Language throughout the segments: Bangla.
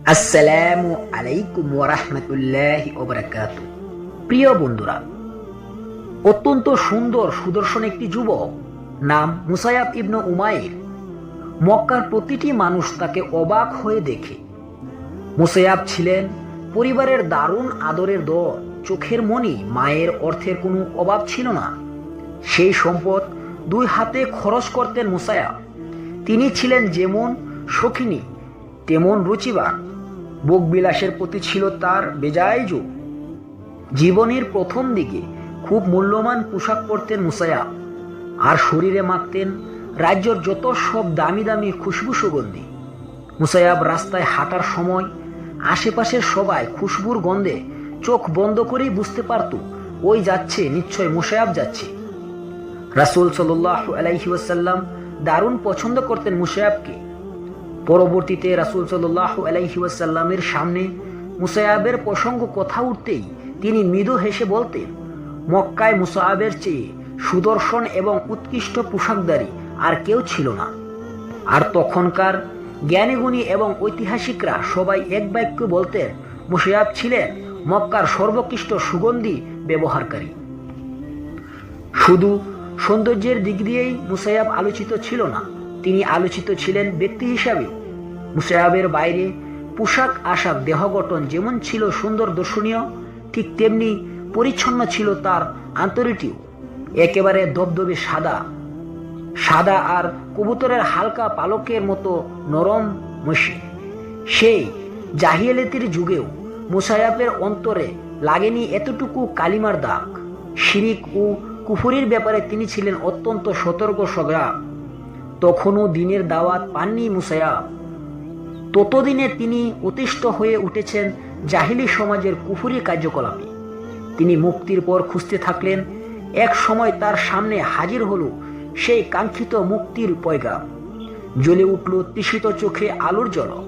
আসসালামু আলাইকুম ওয়া রাহমাতুল্লাহি ওয়া বারাকাতুহু। প্রিয় বন্ধুরা, অত্যন্ত সুন্দর সুদর্শন একটি যুবক, নাম মুসায়াব ইবনে উমাইর। মক্কার প্রতিটি মানুষ তাকে অবাক হয়ে দেখে। মুসায়াব ছিলেন পরিবারের দারুণ আদরের দল, চোখের মণি, মায়ের অর্থের কোনো অভাব ছিল না। সেই সম্পদ দুই হাতে খরচ করতেন মুসায়াব। তিনি ছিলেন যেমন শৌখিনী তেমন রুচিবান। ভোগবিলাসের প্রতি ছিল তার বেজায় ঝোঁক। জীবনের প্রথম দিকে খুব মূল্যবান পোশাক পরতেন মুসায়াব, আর শরীরে মাখতেন রাজ্যের যত সব দামি দামি খুশবু সুগন্ধি। মুসায়াব রাস্তায় হাঁটার সময় আশেপাশের সবাই খুশবুর গন্ধে চোখ বন্ধ করেই বুঝতে পারত, ওই যাচ্ছে, নিশ্চয় মুসায়াব যাচ্ছে। রাসূল সাল্লাল্লাহু আলাইহি ওয়াসাল্লাম দারুণ পছন্দ করতেন মুসায়াবকে। পরবর্তীতে রাসূল সাল্লাল্লাহু আলাইহি ওয়াসাল্লামের সামনে মুসায়াবের প্রসঙ্গ কথা উঠতেই তিনি মৃদু হেসে বলতেন, মক্কায় মুসায়াবের চেয়ে সুদর্শন এবং উৎকৃষ্ট পোশাকধারী আর কেউ ছিল না। আর তখনকার জ্ঞানীগুণী এবং ঐতিহাসিকরা সবাই এক বাক্যে বলতেন, মুসায়াব ছিলেন মক্কার সর্বোৎকৃষ্ট সুগন্ধি ব্যবহারকারী। শুধু সৌন্দর্যের দিক দিয়েই মুসায়াব আলোচিত ছিল না, তিনি আলোচিত ছিলেন ব্যক্তি হিসাবেও। মুসায়াবের বাইরে পোশাক আশাক, দেহ গঠন যেমন ছিল সুন্দর দর্শনীয়, ঠিক তেমনি পরিচ্ছন্ন ছিল তার আন্তরিকটিও। একেবারে দবদবে সাদা সাদা আর কবুতরের হালকা পালকের মতো নরম মসি। সেই জাহিলিয়াতের যুগেও মুসায়াবের অন্তরে লাগেনি এতটুকু কালিমার দাগ। শিরিক ও কুফরির ব্যাপারে তিনি ছিলেন অত্যন্ত সতর্ক সজাগ। তখনও দিনের দাওয়াত পাননি মুসায়াব। ততদিনে তিনি অতিষ্ঠ হয়ে উঠেছেন জাহিলি সমাজের কুফরি কার্যকলাপে। তিনি মুক্তির পর খুঁজতে থাকলেন। এক সময় তার সামনে হাজির হলো সেই কাঙ্ক্ষিত মুক্তির পয়গাম। জ্বলে উঠল তৃষিত চোখে আলোর ঝলক।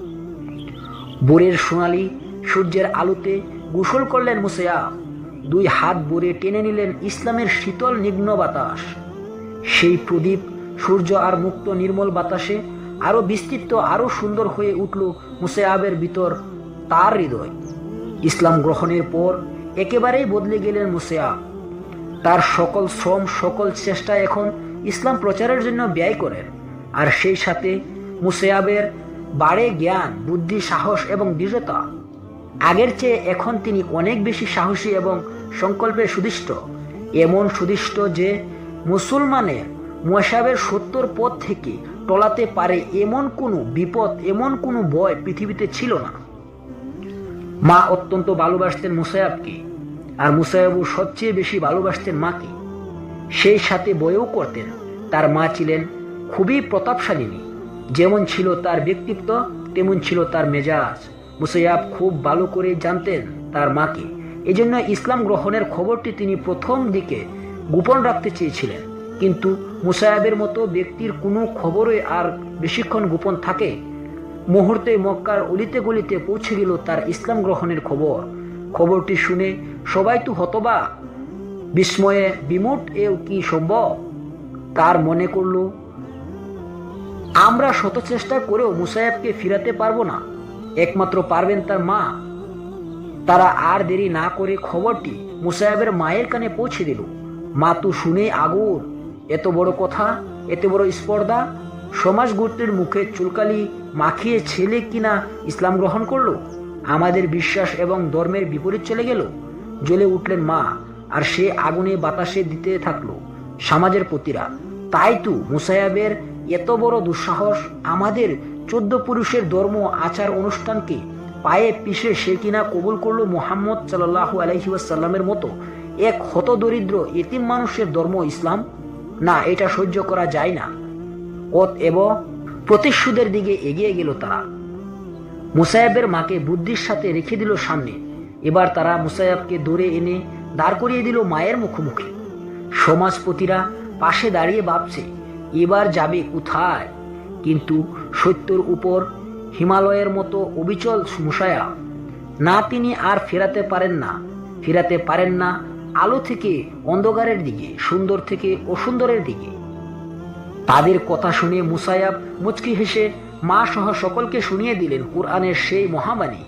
ভোরের সোনালি সূর্যের আলোতে গোসল করলেন মুসায়াব। দুই হাত ভরে টেনে নিলেন ইসলামের শীতল নিগ্ন বাতাস। সেই প্রদীপ সূর্য আর মুক্ত নির্মল বাতাসে আরো বিস্তৃত, আরো সুন্দর হয়ে উঠল মুসায়াবের ভিতর তার হৃদয়। ইসলাম গ্রহণের পর একেবারেই বদলে গেলেন মুসায়াব। তার সকল শ্রম, সকল চেষ্টা এখন ইসলাম প্রচারের জন্য ব্যয় করেন। আর সেই সাথে মুসায়াবের বাড়ে জ্ঞান, বুদ্ধি, সাহস এবং দৃঢ়তা। আগের চেয়ে এখন তিনি অনেক বেশি সাহসী এবং সংকল্পে সুদৃষ্ট। এমন সুদৃষ্ট যে মুসলমানের মুসায়াবের ৭০ পথ থেকে টলাতে পারে এমন কোনো বিপদ, এমন কোনো ভয় পৃথিবীতে ছিল না। মা অত্যন্ত ভালোবাসতেন মুসায়াবকে, আর মুসায়াবও সবচেয়ে বেশি ভালোবাসতেন মাকে। সেই সাথে বয়েও করতেন। তার মা ছিলেন খুবই প্রতাপশালিনী। যেমন ছিল তার ব্যক্তিত্ব, তেমন ছিল তার মেজাজ। মুসায়াব খুব ভালো করে জানতেন তার মাকে। এজন্য ইসলাম গ্রহণের খবরটি তিনি প্রথম দিকে গোপন রাখতে চেয়েছিলেন। কিন্তু মুসায়াবের মতো ব্যক্তির কোনো খবরই আর বেশিক্ষণ গোপন থাকে? মুহূর্তে মক্কার অলিতে গলিতে পৌঁছে গেল তার ইসলাম গ্রহণের খবর। খবরটি শুনে সবাই তো হতবাক, বিস্ময়ে বিমূঢ়। এও কি সম্ভব? তার মনে করল, আমরা শত চেষ্টা করেও মুসায়াবকে ফিরাতে পারবো না, একমাত্র পারবেন তার মা। তারা আর দেরি না করে খবরটি মুসায়াবের মায়ের কানে পৌঁছে দিল। মা তো শুনে আগুন। এত বড় কথা, এত বড় স্পর্ধা! সমাজ গোত্রের মুখে চুলকালি মাখিয়ে ছেলে কিনা ইসলাম গ্রহণ করলো, আমাদের বিশ্বাস এবং ধর্মের বিপরীত চলে গেল। জ্বলে উঠলেন মা, আর সে আগুনে বাতাসে দিতে থাকলো সমাজের প্রতিরা। তাই তো মুসায়াবের এত বড় দুঃসাহস। আমাদের 14 পুরুষের ধর্ম, আচার অনুষ্ঠানকে পায়ে পিষে সে কিনা কবুল করলো মুহাম্মদ সাল্লাল্লাহু আলাইহি ওয়াসাল্লামের মতো এক হতদরিদ্র এতিম মানুষের ধর্ম ইসলাম। না, এটা সহ্য করা যায় না। অতএব প্রতিশোধের দিকে এগিয়ে গেল তারা। মুসায়াবের মাকে বুদ্ধির সাথে রেখে দিল সামনে। এবার তারা মুসায়াবকে ধরে এনে দাঁড় করিয়ে দিল মায়ের মুখোমুখি। সমাজপতিরা পাশে দাঁড়িয়ে ভাবছে, এবার যাবে কোথায়? কিন্তু সত্যের উপর হিমালয়ের মতো অবিচল মুসায়াব। না, তিনি আর ফেরাতে পারেন না আলো থেকে অন্ধকারের দিকে, সুন্দর থেকে অসুন্দরের দিকে। তাদের কথা শুনে মুসায়াব মুচকি হেসে মা সহ সকলকে শুনিয়ে দিলেন কুরআনের সেই মহাবাণী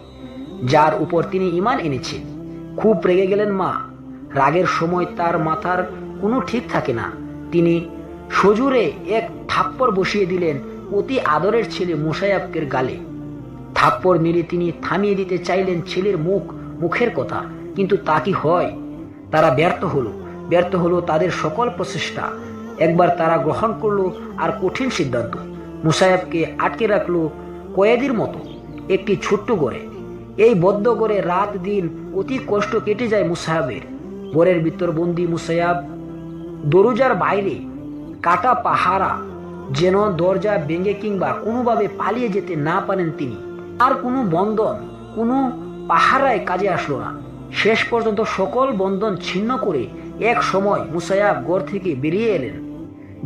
যার উপর তিনি ঈমান এনেছেন। খুব রেগে গেলেন মা। রাগের সময় তার মাথার কোনো ঠিক থাকে না। তিনি সজোরে এক থাপ্পড় বসিয়ে দিলেন অতি আদরের ছেলে মুসায়্যাবের গালে। থাপ্পড় মেরে তিনি থামিয়ে দিতে চাইলেন ছেলের মুখের কথা, কিন্তু তা কি হয়? তারা ব্যর্থ হলো তাদের সকল প্রচেষ্টা। একবার তারা গ্রহণ করলো আর কঠিন সিদ্ধান্ত। মুসায়্যাবকে আটকে রাখলো কয়েদির মতো একটি ছোট্ট ঘরে। এই বদ্ধ ঘরে রাত দিন অতি কষ্ট কেটে যায় মুসায়্যাবের। ঘরের ভিতর বন্দি মুসায়্যাব, দরজার বাইরে কাটা পাহারা, যেন দরজা ভেঙে কিংবা কোনোভাবে পালিয়ে যেতে না পারেন তিনি। আর কোনো বন্ধন, কোনো পাহারায় কাজে আসলো না। শেষ পর্যন্ত সকল বন্ধন ছিন্ন করে এক সময় মুসায়্যাব ঘর থেকে বেরিয়ে এলেন,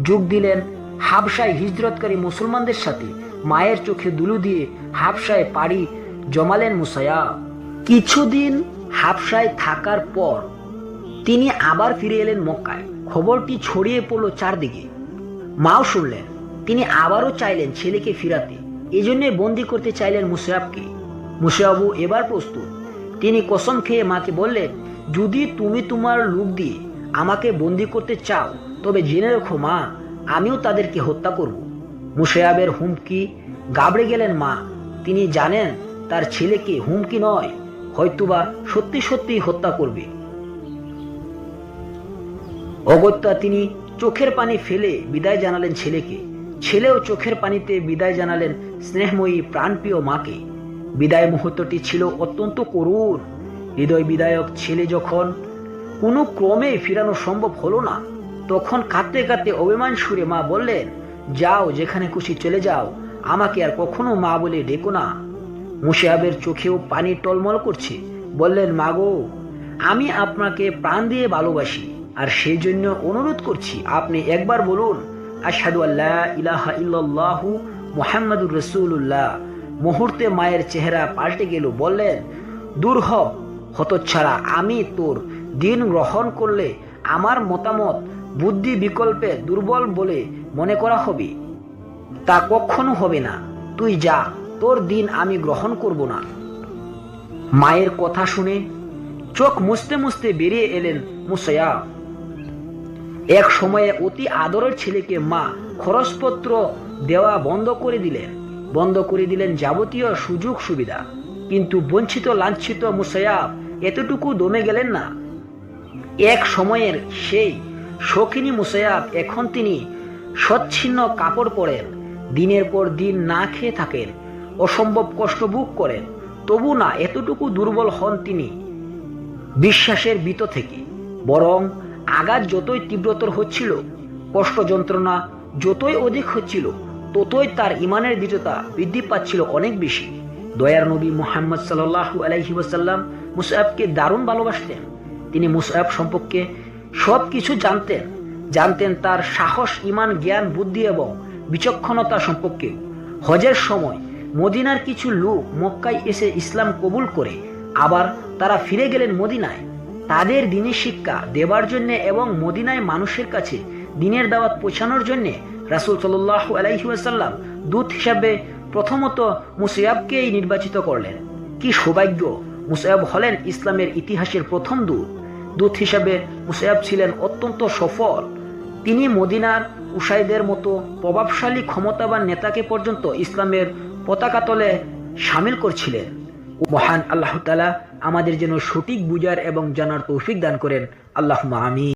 যোগ দিলেন হাবশায় হিজরতকারী মুসলমানদের সাথে। মায়ের চোখে দুলু দিয়ে হাবশায় পাড়ি জমালেন মুসায়্যাব। কিছুদিন হাবশায় থাকার পর তিনি আবার ফিরে এলেন মক্কায়। খবরটি ছড়িয়ে পড়ল চারদিকে। মাও শুনলেন। তিনি আবারও চাইলেন ছেলেকে ফিরাতে। এজন্য বন্দি করতে চাইলেন মুসায়্যাবকে। মুসায়্যাবও এবার প্রস্তুত। তিনি কসম খেয়ে মাকে বললেন, যদি তুমি তোমার লোক দিয়ে আমাকে বন্দি করতে চাও তবে জেনে রেখো মা, আমিও তাদেরকে হত্যা করব। মুসায়্যাবের হুমকি গাবড়ে গেলেন মা। তিনি জানেন তার ছেলেকে হুমকি নয়, হয়তোবা সত্যি সত্যি হত্যা করবে। অগত্যা তিনি চোখের পানি ফেলে বিদায় জানালেন ছেলেকে। ছেলেও চোখের পানিতে বিদায় জানালেন স্নেহময়ী প্রাণপ্রিয় মাকে। বিদায় মুহূর্তটি ছিল অত্যন্ত করুণ। হৃদয় বিদায়ক ছেলে যখন কোনো ক্রমে ফিরানো সম্ভব হলো না, তখন কাঁদতে কাঁদতে অভিমান সুরে মা বললেন, যাও, যেখানে খুশি চলে যাও, আমাকে আর কখনো মা বলে ডেকো না। মুসায়্যাবের চোখেও পানি টলমল করছে। বললেন, মাগো, আমি আপনাকে প্রাণ দিয়ে ভালোবাসি, আর সেই জন্য অনুরোধ করছি আপনি একবার বলুন, আশহাদু আল্লা ইলাহা ইল্লাল্লাহু মুহাম্মাদুর রাসূলুল্লাহ। মুহূর্তে মায়ের চেহারা পাল্টে গেল। বললেন, দূর হ হতচ্ছাড়া, আমি তোর দিন গ্রহণ করলে আমার মতামত বুদ্ধি বিকল্পে দুর্বল বলে মনে করা হবে। তা কখনো হবে না। তুই যা, তোর দিন আমি গ্রহণ করব না। মায়ের কথা শুনে চোখ মুছতে মুছতে বেরিয়ে এলেন মুসায়্যাব। এক সময়ে অতি আদরের ছেলেকে মা খরচপত্র দেওয়া বন্ধ করে দিলেন যাবতীয় সুযোগ সুবিধা। কিন্তু বঞ্চিত লাঞ্ছিত মুসায়্যাব এতটুকু দমে গেলেন না। এক সময়ের সেই শৌখিনী মুসায়্যাব এখন তিনি সচ্ছিন্ন কাপড় পরেন, দিনের পর দিন না খেয়ে থাকেন, অসম্ভব কষ্ট ভোগ করেন। তবু না এতটুকু দুর্বল হন তিনি বিশ্বাসের ভিত থেকে। বরং আঘাত যতই তীব্রতর হচ্ছিল, কষ্ট যন্ত্রণা যতই অধিক হচ্ছিল, ততই তার ইমানের দৃঢ়তা বৃদ্ধি পাচ্ছিল অনেক বেশি। দয়ার নবী মুহাম্মদ সাল্লাল্লাহু আলাইহি ওয়াসাল্লাম মুসায়্যাবকে দারুণ ভালোবাসতেন। তিনি মুসায়্যাব সম্পর্কে সব কিছু জানতেন তার সাহস, ইমান, জ্ঞান, বুদ্ধি এবং বিচক্ষণতা সম্পর্কে। হজের সময় মদিনার কিছু লোক মক্কায় এসে ইসলাম কবুল করে আবার তারা ফিরে গেলেন মদিনায় তাদের দ্বীনি শিক্ষা দেবার জন্য এবং মদিনায় মানুষের কাছে দ্বীনের দাওয়াত পৌঁছানোর জন্য। রাসূল সাল্লাল্লাহু আলাইহি ওয়াসাল্লাম দূত হিসাবে প্রথমত মুসায়্যাবকেই নির্বাচিত করলেন। কি সৌভাগ্য! মুসায়্যাব হলেন ইসলামের ইতিহাসের প্রথম দূত হিসাবে। মুসায়্যাব ছিলেন অত্যন্ত সফল। তিনি মদিনার উসাইদের মতো প্রভাবশালী ক্ষমতাবান নেতাকে পর্যন্ত ইসলামের পতাকা তলে শামিল করছিলেন। মহান আল্লাহ তাআলা আমাদের যেন সঠিক বুঝার এবং জানার তৌফিক দান করেন। আল্লাহুম্মা আমিন।